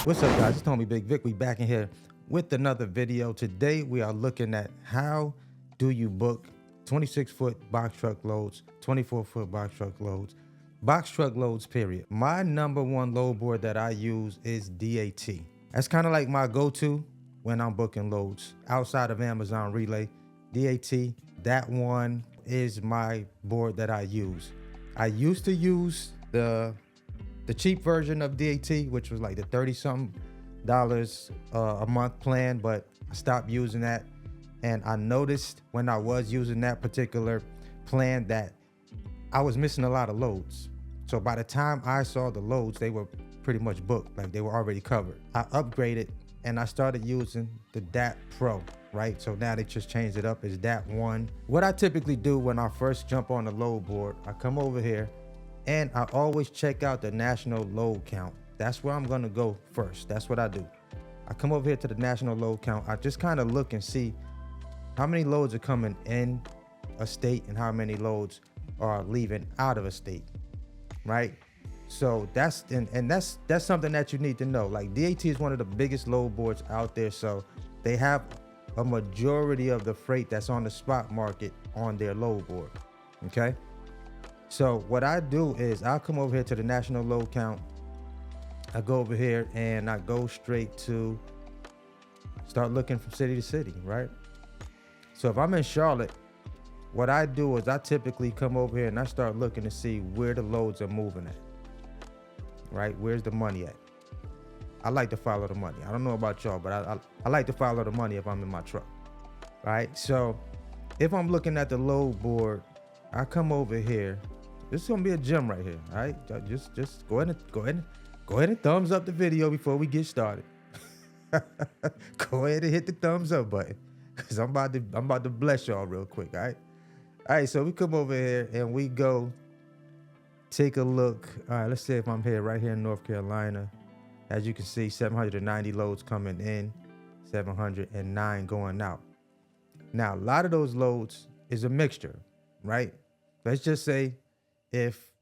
What's up, guys? It's Tommy Bigg Vic. We back in here with another video. Today we are looking at how do you book 26-foot box truck loads, 24-foot box truck loads, period. My number one load board that I use is DAT. That's kind of like my go-to when I'm booking loads outside of Amazon Relay. DAT One is my board that I use. I used to use the cheap version of DAT, which was like the $30-something a month plan, but I stopped using that. And I noticed when I was using that particular plan that I was missing a lot of loads. So by the time I saw the loads, they were pretty much booked, like they were already covered. I upgraded and I started using the DAT Pro, right? So now they just changed it up as DAT One. What I typically do when I first jump on the load board, I come over here and I always check out the national load count. That's where I'm gonna go first. That's what I do. I come over here to the national load count. I just kind of look and see how many loads are coming in a state and how many loads are leaving out of a state, right? So that's something that you need to know. Like DAT is one of the biggest load boards out there, so they have a majority of the freight that's on the spot market on their load board, okay? So what I do is I'll come over here to the national load count. I go over here and I go straight to start looking from city to city, right? So if I'm in Charlotte, what I do is I typically come over here and I start looking to see where the loads are moving at, right? Where's the money at? I like to follow the money. I don't know about y'all, but I like to follow the money if I'm in my truck, right? So if I'm looking at the load board, I come over here. This is gonna be a gem right here, all right? Just go ahead and thumbs up the video before we get started. Go ahead and hit the thumbs up button, cause I'm about to bless y'all real quick, all right? All right, so we come over here and we go take a look. All right, let's say if I'm here right here in North Carolina, as you can see, 790 loads coming in, 709 going out. Now, a lot of those loads is a mixture, right? Let's just say if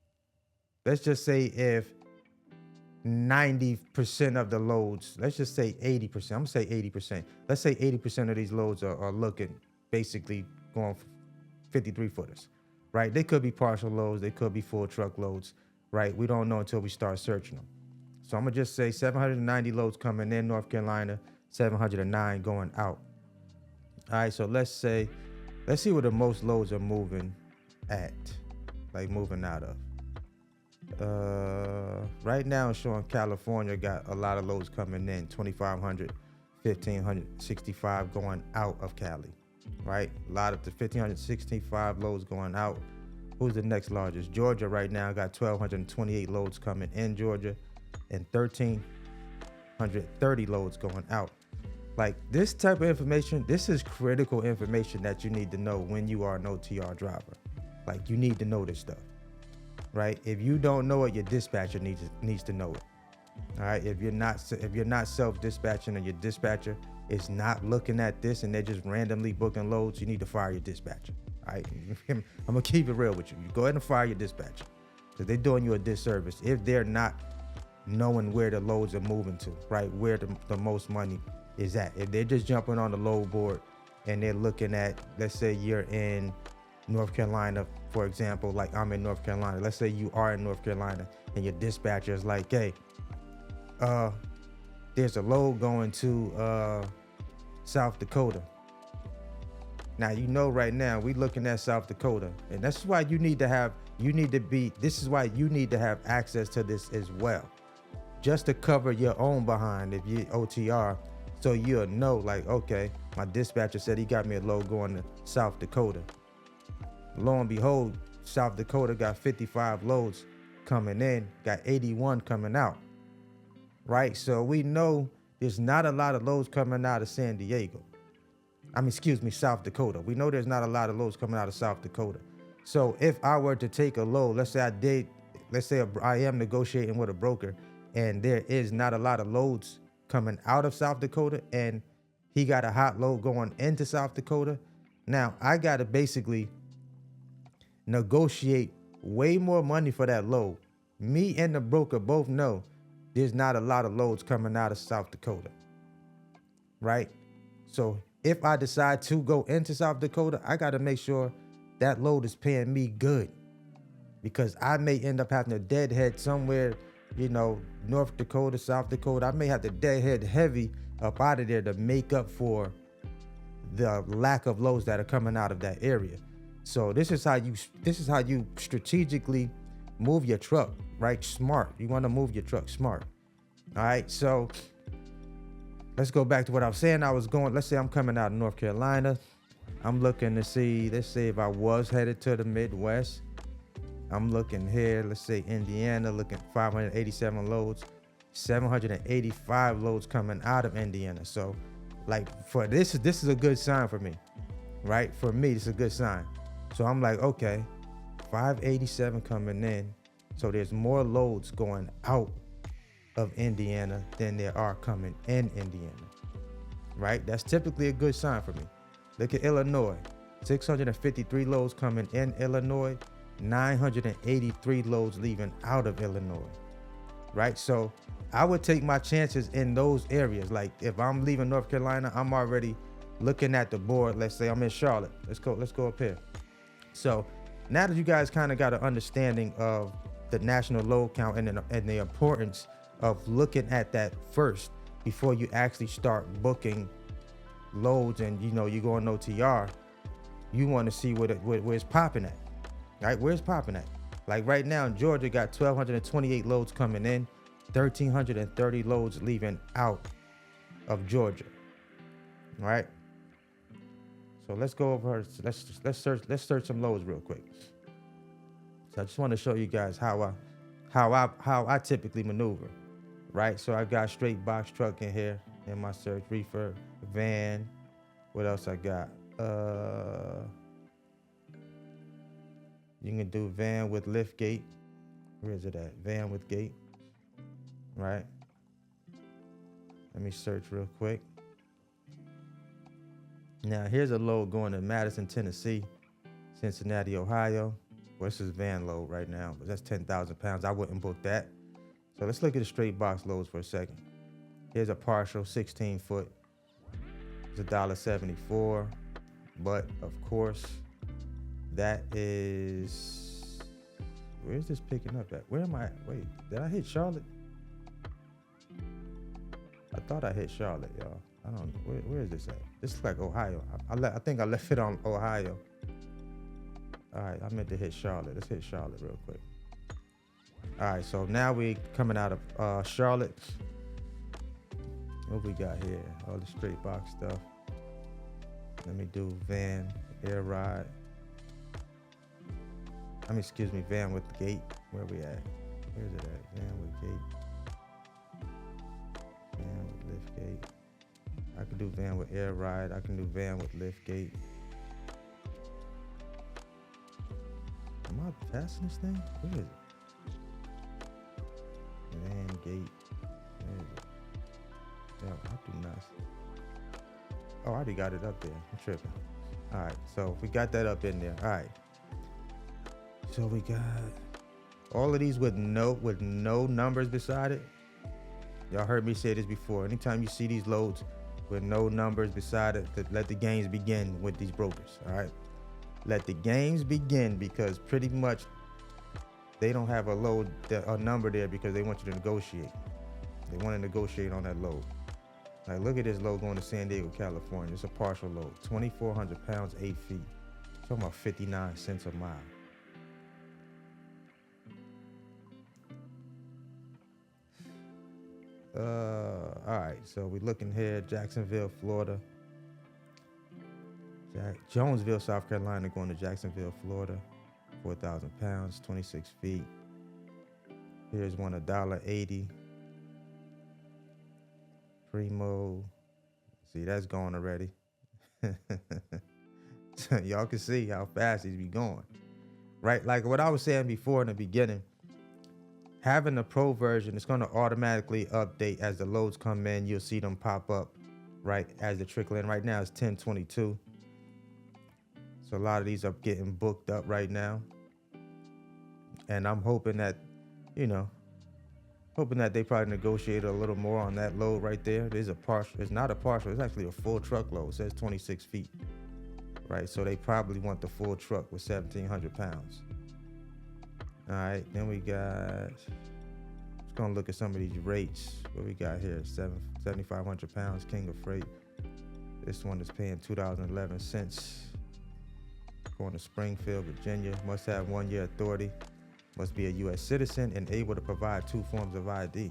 90% of the loads, let's just say 80%, I'm gonna say 80%. Let's say 80% of these loads are looking basically going 53 footers, right? They could be partial loads, they could be full truck loads, right? We don't know until we start searching them. So I'm gonna just say 790 loads coming in North Carolina, 709 going out. All right, so let's see where the most loads are moving at, like moving out of. Right now it's showing California got a lot of loads coming in, 2,500, 1,565 going out of Cali, right? A lot of the 1,565 loads going out. Who's the next largest? Georgia right now got 1,228 loads coming in Georgia and 1,330 loads going out. Like this type of information, this is critical information that you need to know when you are an OTR driver. Like you need to know this stuff, right? If you don't know it, your dispatcher needs to know it. All right. If you're not self-dispatching and your dispatcher is not looking at this and they're just randomly booking loads, you need to fire your dispatcher. All right. I'm gonna keep it real with you. You go ahead and fire your dispatcher because they're doing you a disservice if they're not knowing where the loads are moving to, right? Where the most money is at. If they're just jumping on the load board and they're looking at, let's say you're in North Carolina, for example, like I'm in North Carolina. Let's say you are in North Carolina and your dispatcher is like, hey, there's a load going to South Dakota. Now, you know, right now we looking at South Dakota, and that's why this is why you need to have access to this as well, just to cover your own behind if you OTR, so you'll know like, okay, my dispatcher said he got me a load going to South Dakota. Lo and behold, South Dakota got 55 loads coming in, got 81 coming out, right? So we know there's not a lot of loads coming out of San Diego. South Dakota. We know there's not a lot of loads coming out of South Dakota. So if I were to take a load, let's say I am negotiating with a broker and there is not a lot of loads coming out of South Dakota and he got a hot load going into South Dakota. Now I got to basically negotiate way more money for that load. Me and the broker both know there's not a lot of loads coming out of South Dakota, right? So if I decide to go into South Dakota, I got to make sure that load is paying me good, because I may end up having to deadhead somewhere, North Dakota, South Dakota. I may have to deadhead heavy up out of there to make up for the lack of loads that are coming out of that area. So this is how you strategically move your truck, right? Smart. You want to move your truck smart. All right. So let's go back to what I was saying. Let's say I'm coming out of North Carolina. I'm looking to see, let's say if I was headed to the Midwest, I'm looking here, let's say Indiana, looking 587 loads, 785 loads coming out of Indiana. So like for this is a good sign for me, right? For me, it's a good sign. So I'm like, okay, 587 coming in. So there's more loads going out of Indiana than there are coming in Indiana, right? That's typically a good sign for me. Look at Illinois, 653 loads coming in Illinois, 983 loads leaving out of Illinois, right? So I would take my chances in those areas. Like if I'm leaving North Carolina, I'm already looking at the board. Let's say I'm in Charlotte. Let's go up here. So now that you guys kind of got an understanding of the national load count and the importance of looking at that first before you actually start booking loads, and you go on OTR, you want to see where it's popping at, right? Where it's popping at. Like right now, Georgia got 1,228 loads coming in, 1,330 loads leaving out of Georgia, right? So let's go over. Let's search some loads real quick. So I just want to show you guys how I typically maneuver, right? So I got straight box truck in here in my search, reefer, van. What else I got? You can do van with lift gate. Where is it at? Van with gate, right? Let me search real quick. Now here's a load going to Madison, Tennessee, Cincinnati, Ohio. Well, this is van load right now, but that's 10,000 pounds. I wouldn't book that. So let's look at the straight box loads for a second. Here's a partial 16 foot. It's $1.74, but of course, that is, where's this picking up at? Where am I at? Wait, did I hit Charlotte? I thought I hit Charlotte, y'all. I don't know. Where is this at? This is like Ohio. I think I left it on Ohio. All right, I meant to hit Charlotte. Let's hit Charlotte real quick. All right, so now we coming out of Charlotte. What we got here? All the straight box stuff. Let me do van, air ride. Excuse me, van with the gate. Where we at? Where's it at? Van with gate. Van with lift gate. I can do van with air ride. I can do van with lift gate. Am I passing this thing? Where is it? Van gate. Where is it? Yeah, I do not see. Oh, I already got it up there. I'm tripping. All right, so we got that up in there. All right. So we got all of these with no numbers beside it. Y'all heard me say this before. Anytime you see these loads with no numbers beside it, let the games begin with these brokers. All right. Let the games begin, because pretty much they don't have a number there because they want you to negotiate. They want to negotiate on that load. Like, look at this load going to San Diego, California. It's a partial load, 2,400 pounds, 8 feet. Talking about 59 cents a mile. All right, so we're looking here, Jacksonville, Florida. Jonesville, South Carolina, going to Jacksonville, Florida, 4,000 pounds, 26 feet. Here's one, $1.80. Primo. See, that's going already. So y'all can see how fast these be going, right? Like what I was saying before in the beginning, having the pro version, it's going to automatically update as the loads come in. You'll see them pop up, right, as they trickle in. Right now it's 10:22. So a lot of these are getting booked up right now. And I'm hoping that, Hoping that they probably negotiated a little more on that load right there. There's a partial. It's not a partial. It's actually a full truckload. It says 26 feet. Right, so they probably want the full truck with 1,700 pounds. All right, then we got, just gonna look at some of these rates. What we got here, 7,500 pounds, King of Freight. This one is paying $2.11. Going to Springfield, Virginia. Must have 1 year authority. Must be a U.S. citizen and able to provide 2 forms of ID.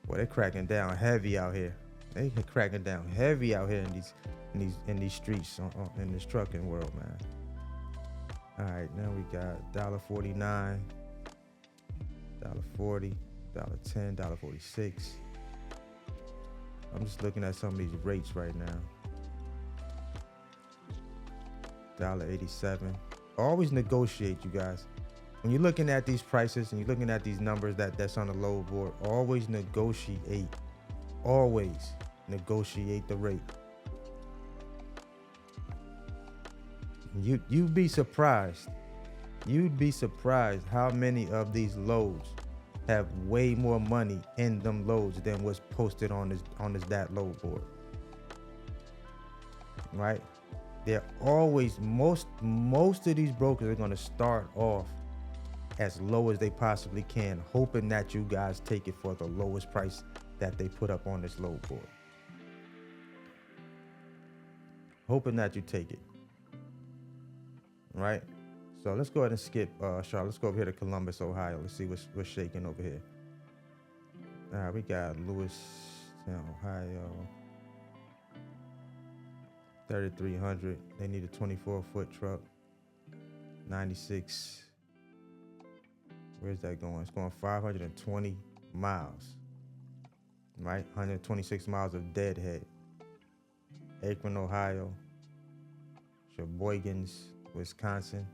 Boy, they're cracking down heavy out here. They cracking down heavy out here in these streets in this trucking world, man. All right, now we got $1.49, $1.40, $1.10, $1.46. I'm just looking at some of these rates right now. $1.87. Always negotiate, you guys. When you're looking at these prices and you're looking at these numbers that's on the load board, always negotiate. Always negotiate the rate. You'd be surprised. You'd be surprised how many of these loads have way more money in them loads than what's posted on this DAT load board. Right? They're always, most of these brokers are going to start off as low as they possibly can, hoping that you guys take it for the lowest price that they put up on this load board. Hoping that you take it. Right? So let's go ahead and skip Charlotte. Let's go over here to Columbus, Ohio. Let's see what's shaking over here. All right, we got Lewistown, Ohio. 3,300. They need a 24-foot truck. 96. Where's that going? It's going 520 miles. Right? 126 miles of deadhead. Akron, Ohio. Sheboygan's, Wisconsin.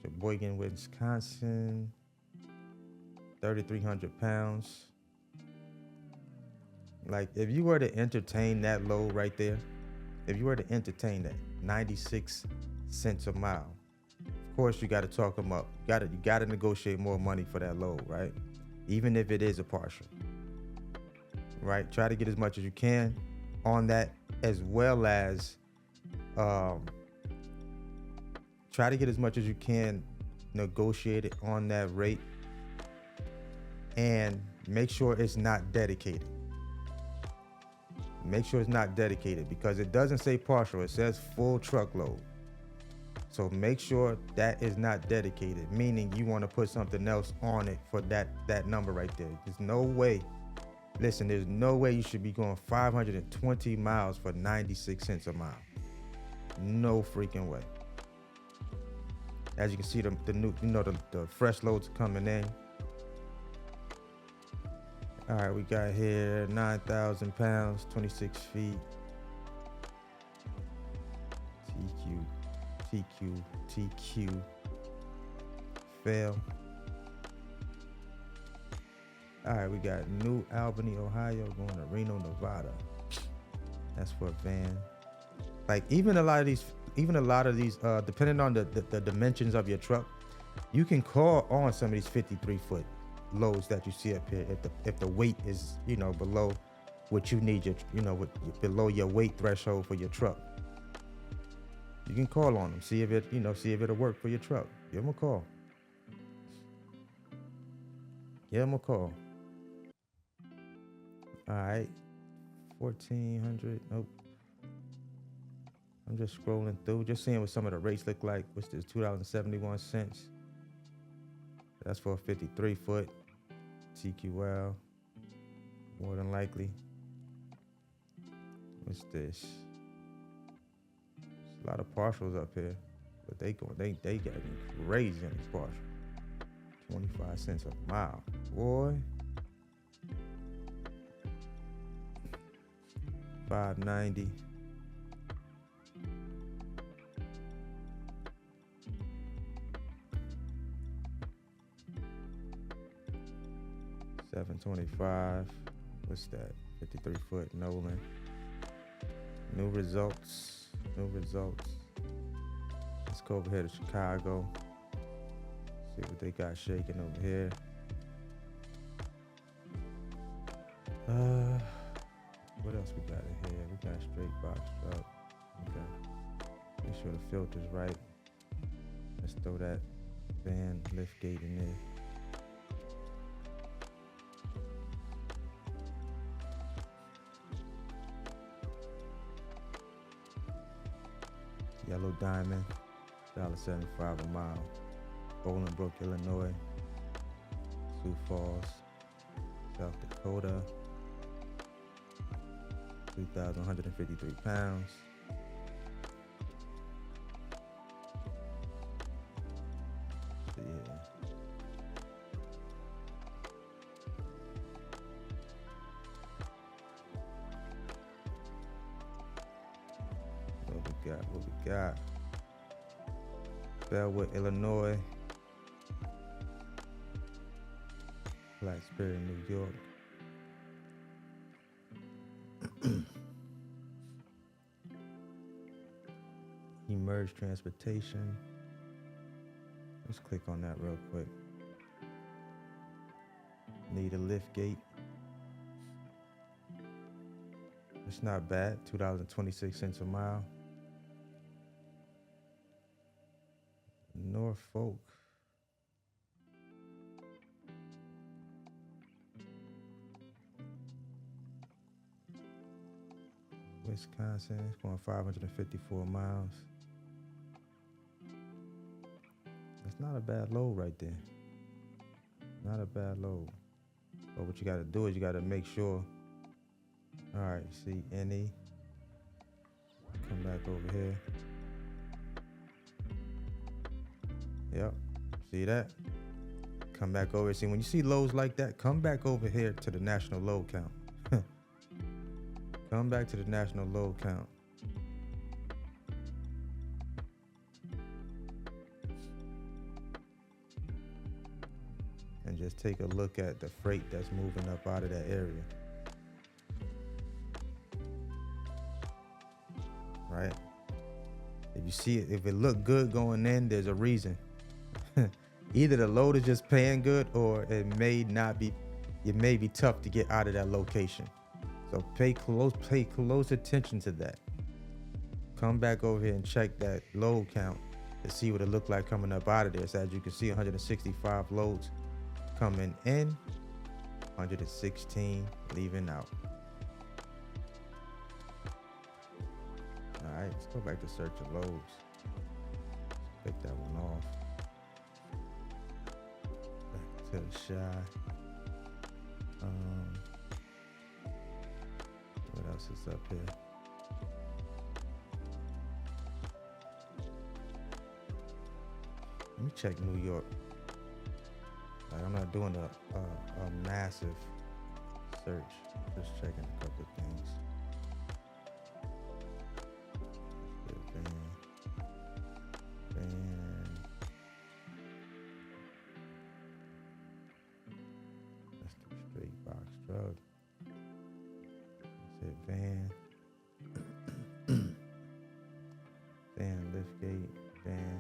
Sheboygan, Wisconsin. 3,300 pounds. Like, if you were to entertain that load right there, if you were to entertain that, 96 cents a mile. Of course, you got to talk them up. You got to negotiate more money for that load, right? Even if it is a partial, right? Try to get as much as you can on that, as well as try to get as much as you can negotiated on that rate, and make sure it's not dedicated. Make sure it's not dedicated, because it doesn't say partial, it says full truckload. So make sure that is not dedicated, meaning you want to put something else on it for that number right there. There's no way, listen, there's no way you should be going 520 miles for 96 cents a mile. No freaking way. As you can see, the new, the fresh loads coming in. All right, we got here 9,000 pounds, 26 feet. TQ. Fail. All right, we got New Albany, Ohio, going to Reno, Nevada. That's for a van. Like, even a lot of these, depending on the dimensions of your truck, you can call on some of these 53-foot loads that you see up here if the weight is, below what you need, below your weight threshold for your truck. You can call on them, see if it'll work for your truck. Give them a call. All right, 1,400. Nope. I'm just scrolling through, just seeing what some of the rates look like. What's this? $2.71. That's for a 53-foot TQL, more than likely. What's this? There's a lot of partials up here, but they getting crazy on these partials. 25 cents a mile, boy. 590. $725. What's that? 53-foot Nolan. New results. Let's go over here to Chicago. See what they got shaking over here. What else we got in here? We got straight box truck. Okay. Make sure the filter's right. Let's throw that van lift gate in there. Yellow Diamond, $1.75 a mile. Bolingbrook, Illinois. Sioux Falls, South Dakota. 2,153 pounds. So yeah. What we got? Bellwood, Illinois. Blacksburg, New York. Emerge Transportation. Let's click on that real quick. Need a lift gate. It's not bad, $2.26 a mile. Norfolk. Wisconsin, it's going 554 miles. That's not a bad load right there. Not a bad load. But what you got to do is you got to make sure. All right, see any. Come back over here. Yep, see that? Come back over. See, when you see loads like that, come back over here to the national load count. Come back to the national load count. And just take a look at the freight that's moving up out of that area. Right? If you see it, if it look good going in, there's a reason. Either the load is just paying good, or it may not be. It may be tough to get out of that location. So pay close attention to that. Come back over here and check that load count to see what it looked like coming up out of there. So as you can see, 165 loads coming in, 116 leaving out. All right, let's go back to search of loads. Pick that one off. Back to the shy. What else is up here? Let me check New York. Like, I'm not doing a massive search. Just checking a couple of things. That's the straight box truck. That's it, van. Van lift gate, van.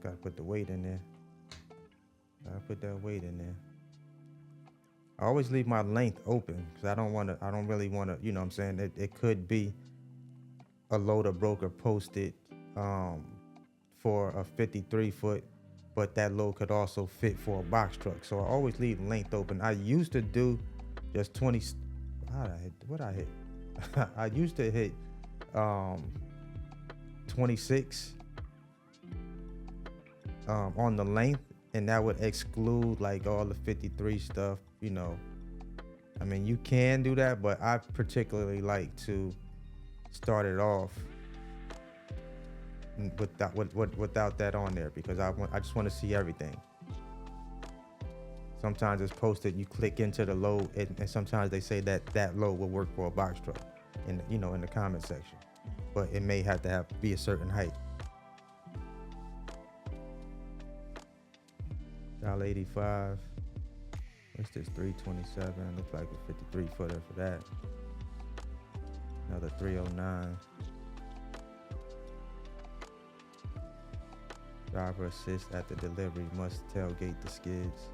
Gotta put the weight in there. Gotta put that weight in there. I always leave my length open because I don't really want to, you know what I'm saying? It could be a loader broker posted for a 53 foot, but that load could also fit for a box truck. So I always leave length open. I used to do just 20. What I hit? I used to hit 26 on the length, and that would exclude like all the 53 stuff, you know. I mean, you can do that, but I particularly like to start it off without that on there, because I just want to see everything. Sometimes it's posted, you click into the load, and sometimes they say that load will work for a box truck, in the comment section, but it may have to be a certain height. $1.85. What's this? 327. Looks like a 53 footer for that. Another 309. Driver assist at the delivery, must tailgate the skids.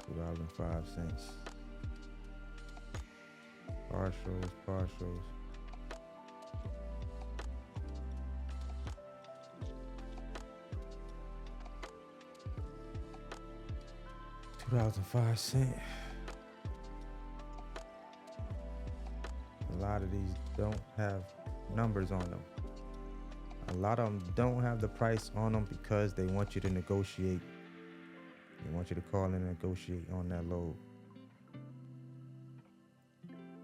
$2.05. Partials. $2.05. A lot of these don't have numbers on them. A lot of them don't have the price on them because they want you to negotiate. They want you to call in and negotiate on that load.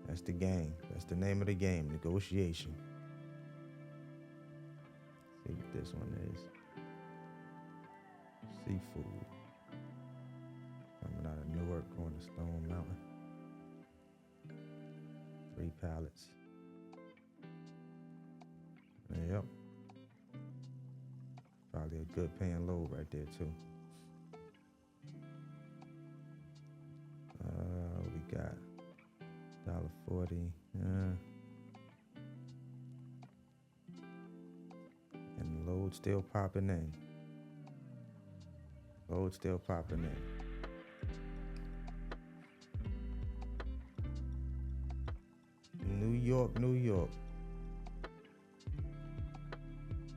That's the game. That's the name of the game, negotiation. See what this one is. Seafood. Coming out of Newark, going to Stone Mountain. 3 pallets. Yep. Probably a good paying load right there too. We got $1.40. And the load still popping in. New York.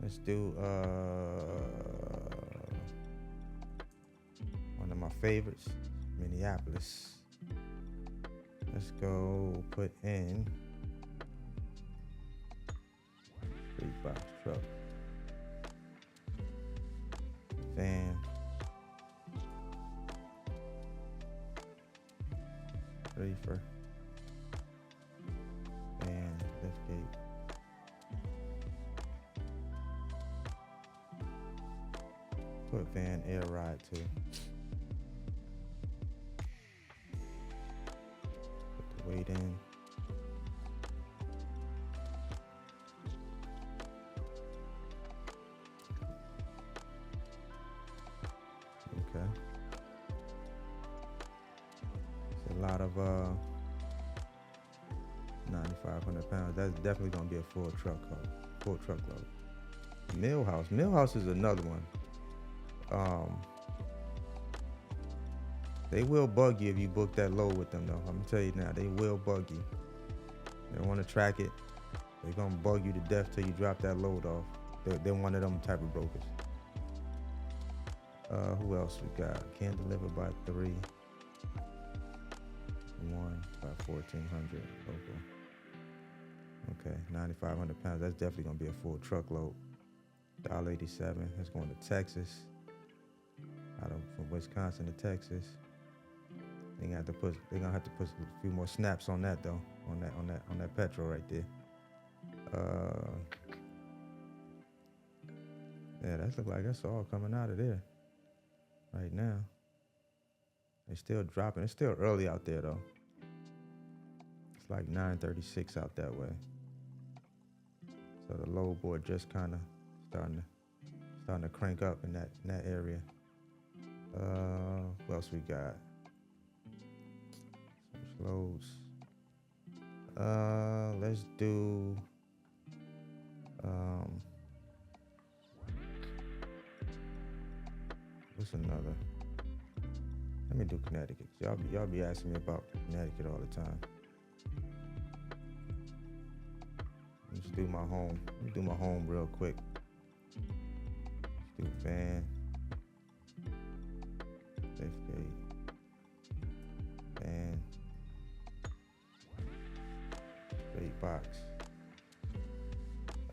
Let's do one of my favorites, Minneapolis. Let's go put in 3-box truck, van, reefer, and liftgate. Put van air ride too. Put the weight in. Okay. It's a lot of 9,500 pounds. That's definitely gonna be a full truckload. Millhouse is another one. They will bug you if you book that load with them though. I'm gonna tell you now, they will bug you. They want to track it. They're gonna bug you to death till you drop that load off. They're one of them type of brokers. Who else we got? Can't deliver by 3. 1 by 1,400 local. Okay, 9,500 pounds. That's definitely gonna be a full truckload. $1.87. That's going to Texas. From Wisconsin to Texas. They're gonna have to put a few more snaps on that though. On that petrol right there. Yeah, that looks like that's all coming out of there right now. They're still dropping. It's still early out there though. It's like 9:36 out that way. So the load board just kind of starting to crank up in that area. What else we got? Switch loads. Let's do what's another? Let me do Connecticut. Y'all be asking me about Connecticut all the time. Let's do my home. Let me do my home real quick. Let's do van, liftgate, van, straight box.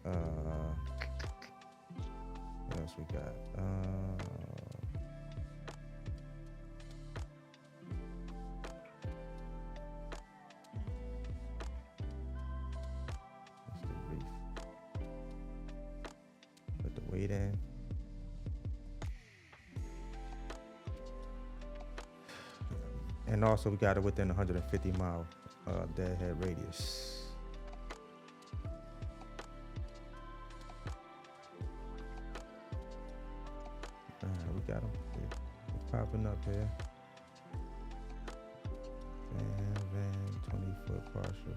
What else we got? Weight in. And also we got it within 150 mile deadhead radius. got them popping up here. Van, 20-foot partial.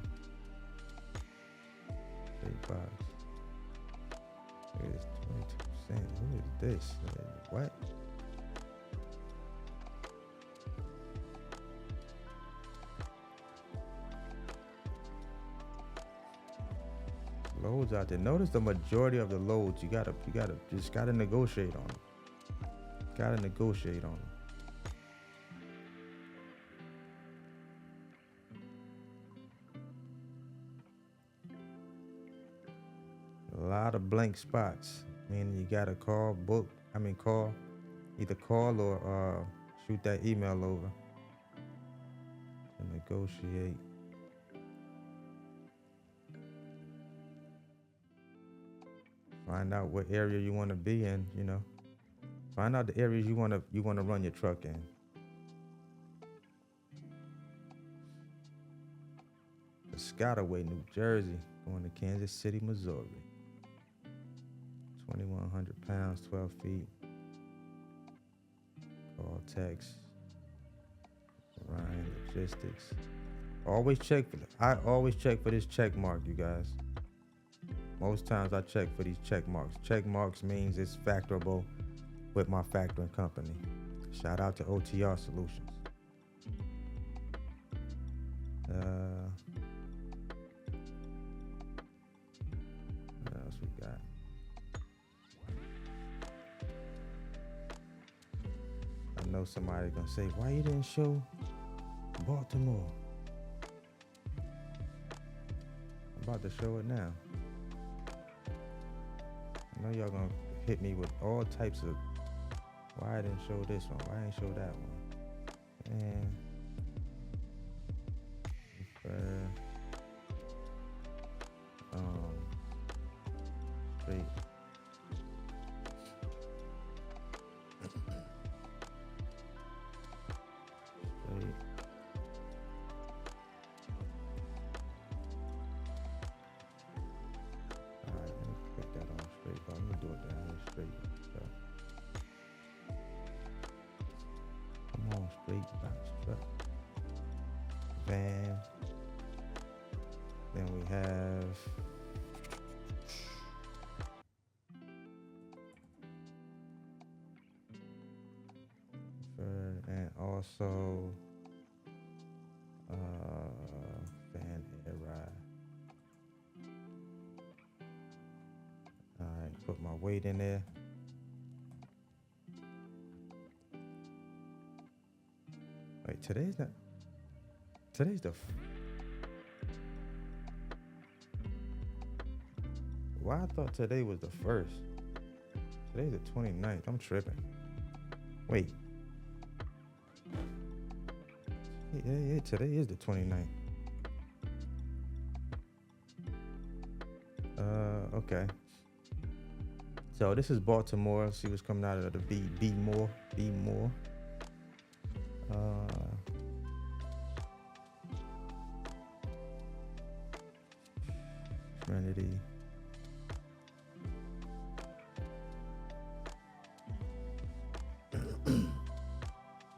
Big box. It is 22%. Who is this? What? Loads out there. Notice the majority of the loads you gotta negotiate on them. Gotta negotiate on them. A lot of blank spots, meaning you gotta call, either call or shoot that email over to negotiate. Find out what area you want to be in, you know. Find out the areas you want to run your truck in. Piscataway, New Jersey, going to Kansas City, Missouri. 2,100 pounds, 12 feet. Call, text. Ryan Logistics. Always check for that. I always check for this check mark, you guys. Most times I check for these check marks. Check marks means it's factorable with my factoring company. Shout out to OTR Solutions. What else we got? I know somebody gonna say, why you didn't show Baltimore? I'm about to show it now. I know y'all gonna hit me with all types of why I didn't show this one, why I didn't show that one. And straight. Van. Then we have and also Van Air Ride. All right, put my weight in there. Wait, today's the why I thought today was the 1st. Today's the 29th. I'm tripping. Wait. Yeah, today is the 29th. Okay. So this is Baltimore. Let's see what's coming out of the Be More. Trinity.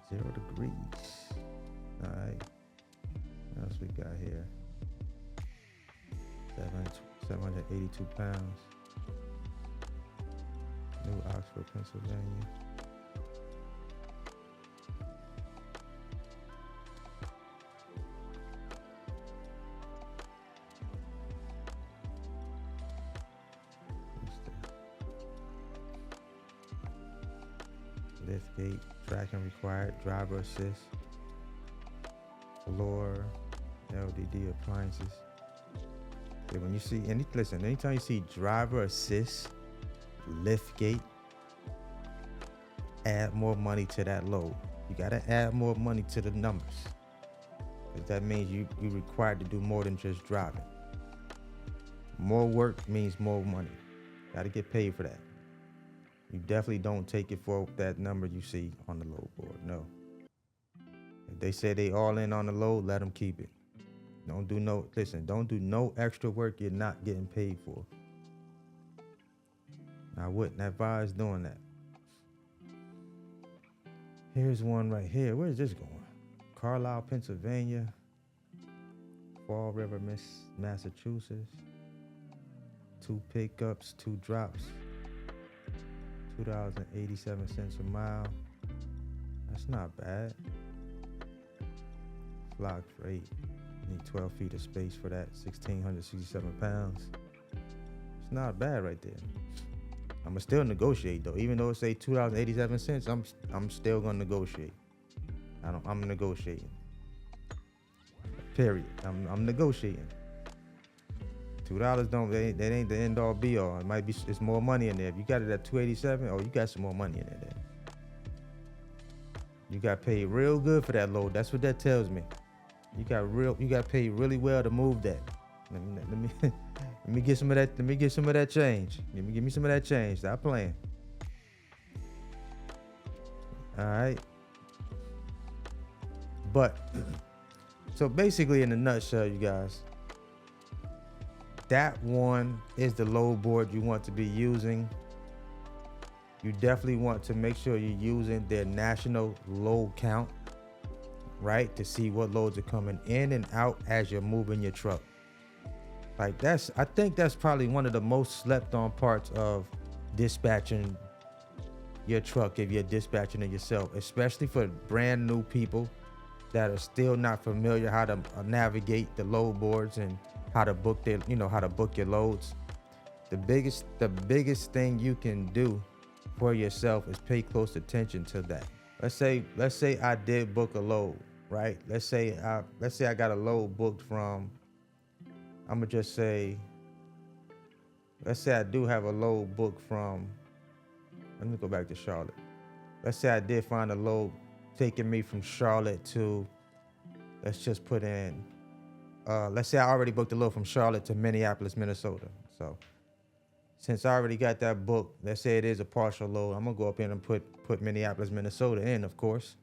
Zero degrees. All right. What else we got here? 782 pounds. New Oxford, Pennsylvania. Lift gate, tracking required, driver assist, floor, LDD appliances. Okay, when you see anytime you see driver assist, lift gate, add more money to that load. You gotta add more money to the numbers, because that means you required to do more than just driving. More work means more money. Gotta get paid for that. You definitely don't take it for that number you see on the load board. No. If they say they all in on the load, let them keep it. Don't do no extra work you're not getting paid for. I wouldn't advise doing that. Here's one right here. Where is this going? Carlisle, Pennsylvania. Fall River, Massachusetts. 2 pickups, 2 drops. $2.87 a mile. That's not bad. Flock freight. Need 12 feet of space for that. 1,667 pounds. It's not bad right there. I'ma still negotiate though. Even though it say $2.87, I'm still gonna negotiate. I'm negotiating. Period. I'm negotiating. $2 that ain't the end all be all. It might be, it's more money in there. If you got it at $287, oh, you got some more money in there. You got paid real good for that load. That's what that tells me. You got paid really well to move that. Let me get some of that. Let me get some of that change. Give me some of that change. Stop playing. All right. But so basically, in a nutshell, you guys, DAT One is the load board you want to be using. You definitely want to make sure you're using their national load count, right? To see what loads are coming in and out as you're moving your truck. Like I think that's probably one of the most slept on parts of dispatching your truck if you're dispatching it yourself, especially for brand new people that are still not familiar how to navigate the load boards and how to book how to book your loads. The biggest thing you can do for yourself is pay close attention to that. Let's say I did book a load, right? Let's say I got a load booked from, let's say I do have a load booked from, let me go back to Charlotte. Let's say I did find a load taking me from Charlotte to, let's just put in, let's say I already booked a load from Charlotte to Minneapolis, Minnesota. So since I already got that book, let's say it is a partial load, I'm gonna go up in and put Minneapolis, Minnesota in, of course.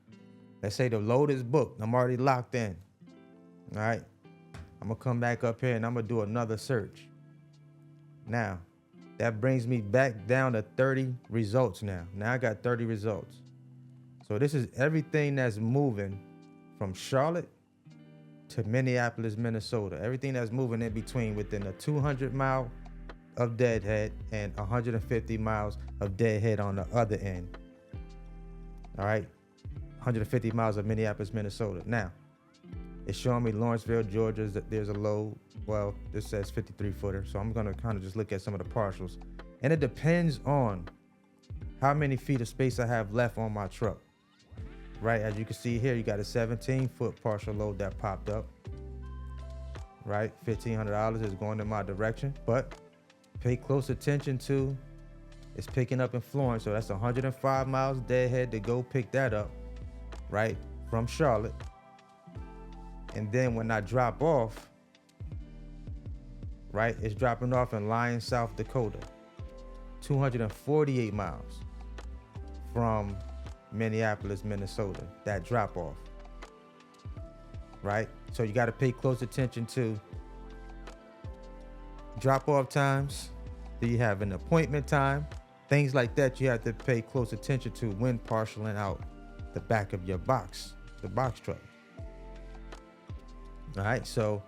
Let's say the load is booked, I'm already locked in. All right, I'm gonna come back up here and I'm gonna do another search. Now, that brings me back down to 30 results now. Now I got 30 results. So this is everything that's moving from Charlotte to Minneapolis, Minnesota. Everything that's moving in between within a 200 mile of deadhead and 150 miles of deadhead on the other end. All right, 150 miles of Minneapolis, Minnesota. Now, it's showing me Lawrenceville, Georgia, that there's a load. Well, this says 53 footer. So I'm gonna kind of just look at some of the partials. And it depends on how many feet of space I have left on my truck. Right, as you can see here, you got a 17-foot partial load that popped up. Right, $1,500 is going in my direction, but pay close attention to, it's picking up in Florence, so that's 105 miles deadhead to go pick that up, right, from Charlotte. And then when I drop off, right, it's dropping off in Lyon, South Dakota, 248 miles from Minneapolis, Minnesota, that drop off, right? So you got to pay close attention to drop off times. Do you have an appointment time? Things like that you have to pay close attention to when parceling out the back of your box, the box truck. All right, so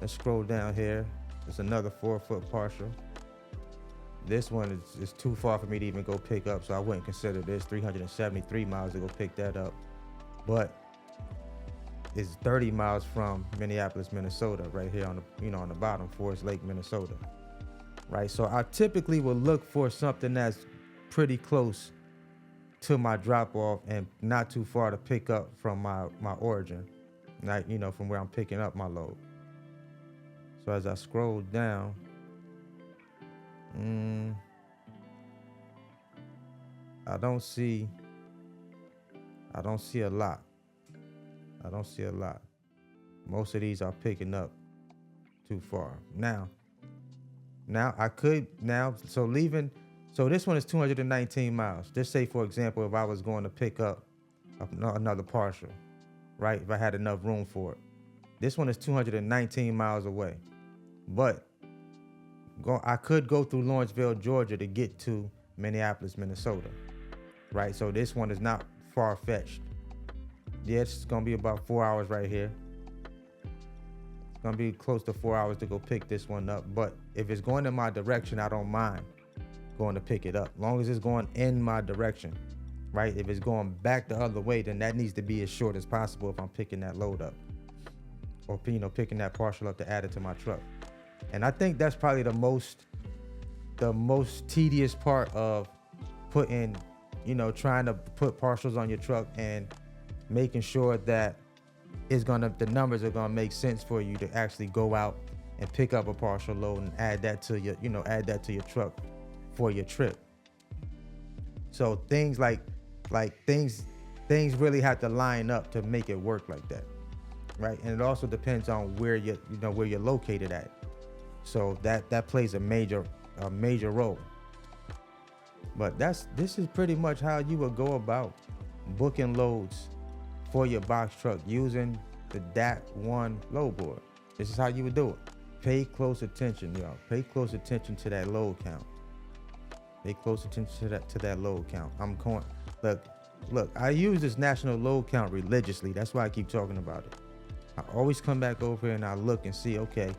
let's scroll down here. There's another 4-foot partial. This one is too far for me to even go pick up, so I wouldn't consider this. 373 miles to go pick that up. But it's 30 miles from Minneapolis, Minnesota, right here on the on the bottom, Forest Lake, Minnesota. Right, so I typically will look for something that's pretty close to my drop off and not too far to pick up from my origin, not from where I'm picking up my load. So as I scroll down, I don't see a lot. Most of these are picking up too far. Now I could so this one is 219 miles. Just say, for example, if I was going to pick up another partial, right? If I had enough room for it. This one is 219 miles away. But I could go through Lawrenceville, Georgia to get to Minneapolis, Minnesota, right? So this one is not far-fetched. Yeah, it's gonna be about 4 hours right here. It's gonna be close to 4 hours to go pick this one up. But if it's going in my direction, I don't mind going to pick it up, long as it's going in my direction, right? If it's going back the other way, then that needs to be as short as possible if I'm picking that load up, or picking that partial up to add it to my truck. And I think that's probably the most tedious part of putting, trying to put partials on your truck and making sure that the numbers are gonna make sense for you to actually go out and pick up a partial load and add that to your truck for your trip. So things like things really have to line up to make it work like that, right? And it also depends on where you're located at. So that plays a major role. But this is pretty much how you would go about booking loads for your box truck using the DAT One load board. This is how you would do it. Pay close attention, y'all. Pay close attention to that load count. Pay close attention to that load count. Look, I use this national load count religiously. That's why I keep talking about it. I always come back over here and I look and see, okay,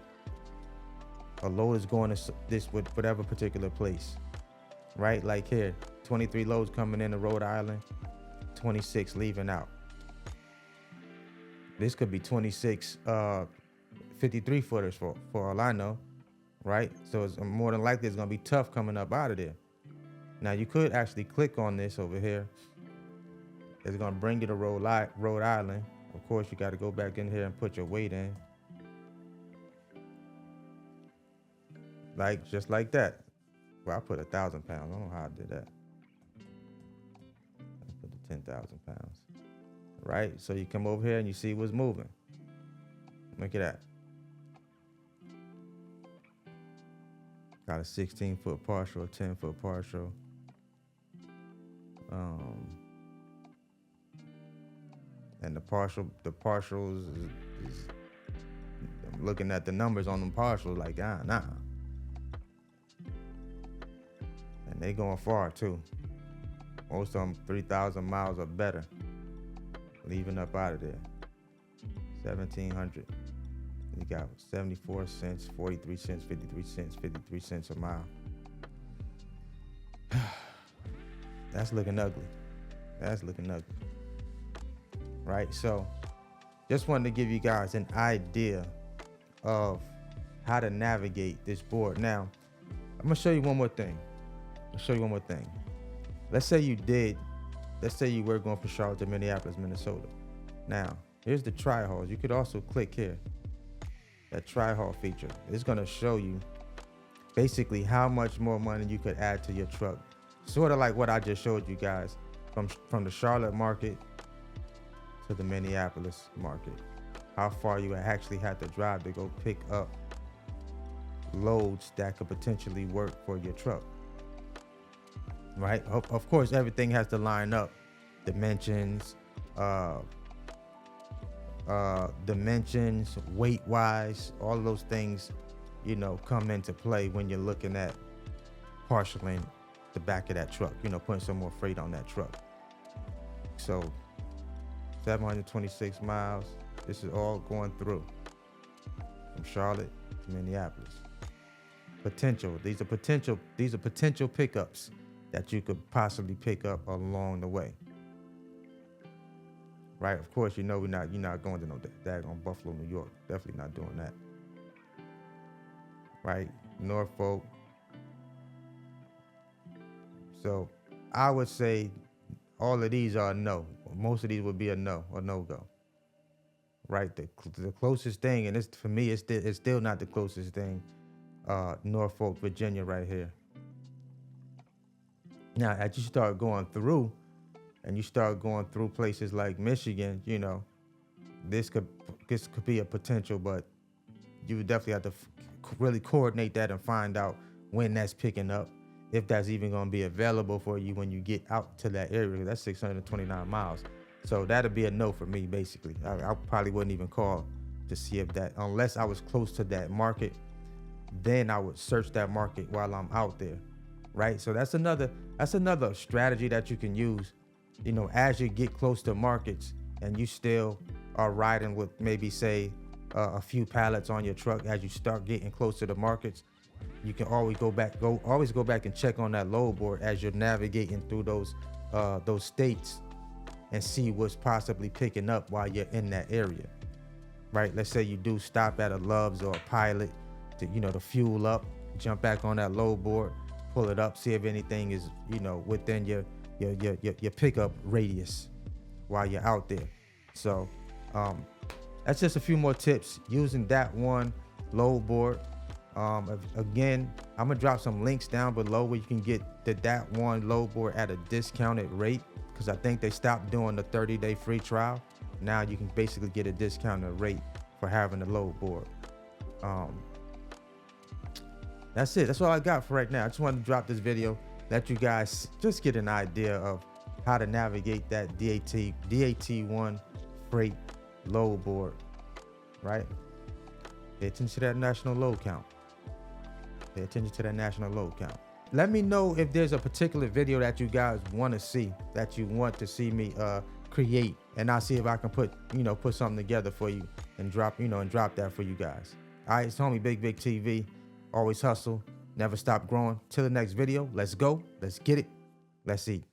a load is going to this with whatever particular place, right? Like here, 23 loads coming into Rhode Island, 26 leaving out. This could be 26 53 footers for all I know, right? So it's more than likely it's gonna be tough coming up out of there. Now you could actually click on this over here. It's gonna bring you to Rhode Island. Of course, you got to go back in here and put your weight in, just like that. Well, I put 1,000 pounds. I don't know how I did that. I put the 10,000 pounds, right? So you come over here and you see what's moving. Look at that. Got a 16-foot partial, a 10-foot partial. And the partials is I'm looking at the numbers on them partials like, nah. And they going far too. Most of them 3,000 miles or better, leaving up out of there. 1,700. You got 74 cents, 43 cents, 53 cents, 53 cents a mile. That's looking ugly. Right? So just wanted to give you guys an idea of how to navigate this board. Now, I'm gonna show you one more thing. Let's say you were going from Charlotte to Minneapolis, Minnesota. Now, here's the Trihauls. You could also click here, that Trihaul feature. It's gonna show you basically how much more money you could add to your truck. Sort of like what I just showed you guys from the Charlotte market to the Minneapolis market. How far you actually had to drive to go pick up loads that could potentially work for your truck. Right? Of course, everything has to line up. Dimensions, weight-wise, all of those things, come into play when you're looking at partialing the back of that truck, putting some more freight on that truck. So 726 miles. This is all going through from Charlotte to Minneapolis. These are potential pickups that you could possibly pick up along the way. Right? Of course, you're not going to no daggone Buffalo, New York. Definitely not doing that. Right? Norfolk. So I would say all of these are a no. Most of these would be a no or no-go. Right? The closest thing, and for me, it's still not the closest thing, Norfolk, Virginia right here. Now, as you start going through, places like Michigan, this could be a potential, but you would definitely have to really coordinate that and find out when that's picking up, if that's even going to be available for you when you get out to that area. That's 629 miles. So that'd be a no for me, basically. I probably wouldn't even call to see if that, unless I was close to that market, then I would search that market while I'm out there, right? So that's another strategy that you can use you know, as you get close to markets and you still are riding with maybe say a few pallets on your truck, as you start getting close to the markets, you can always go back and check on that load board as you're navigating through those states and see what's possibly picking up while you're in that area, right? Let's say you do stop at a Love's or a Pilot to, you know, to fuel up, jump back on that load board, pull it up, see if anything is, you know, within your pickup radius while you're out there. So that's just a few more tips using DAT One load board. Again, I'm gonna drop some links down below where you can get the DAT One load board at a discounted rate, because I think they stopped doing the 30-day free trial. Now you can basically get a discounted rate for having the load board. That's it. That's all I got for right now. I just wanted to drop this video, let you guys just get an idea of how to navigate that DAT One freight load board, right? Pay attention to that national load count. Pay attention to that national load count. Let me know if there's a particular video that you guys want to see, that you want to see me create, and I'll see if I can put something together for you and drop that for you guys. All right, it's homie Bigg Vic TV. Always hustle, never stop growing. Till the next video, let's go, let's get it, let's eat.